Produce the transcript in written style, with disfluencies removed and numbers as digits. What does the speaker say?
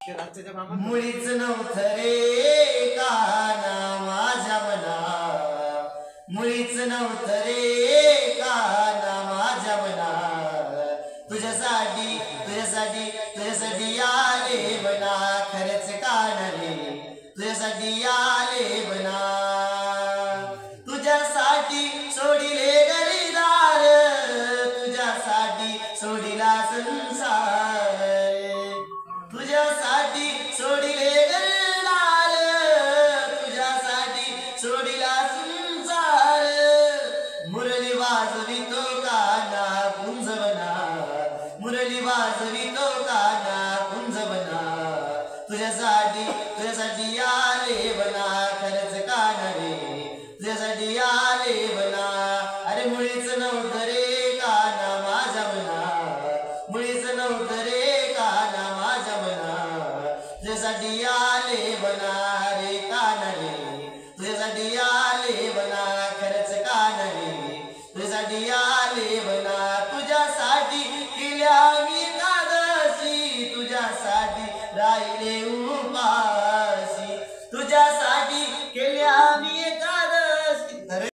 मुळीच नव्हतं रे काना माझ्या मना, मुळीच नव्हतं रे काना माझ्या मना, तुझ्यासाठी तुझ्यासाठी तुझ्यासाठी आले बना, खरंच काना रे तुझ्यासाठी आले बना, तुझ्यासाठी सोडिले घरदार, तुझ्यासाठी सोडिला संसार, तुझ्यासाठी सोडिले घरदार, तुझ्यासाठी सोडिला संसार, मुरली वाजवितो काना कुंजवना, मुरली वाजवितो काना कुंजवना, तुझ्यासाठी तुझ्यासाठी आले बना, खरंच काना रे तुझ्यासाठी आले बना, अरे मुळीच नव्हतं रे काना माझ्या मना, मुळीच नव्हतं रे काना माझ्या मना, तुझ्यासाठी आले बना रे काना रे तुझ्यासाठी आले बना, खरंच काना रे तुझ्यासाठी आले बना, तुझ्यासाठी केल्या मी कादशी, तुझ्यासाठी राहिले उपाशी, तुझ्यासाठी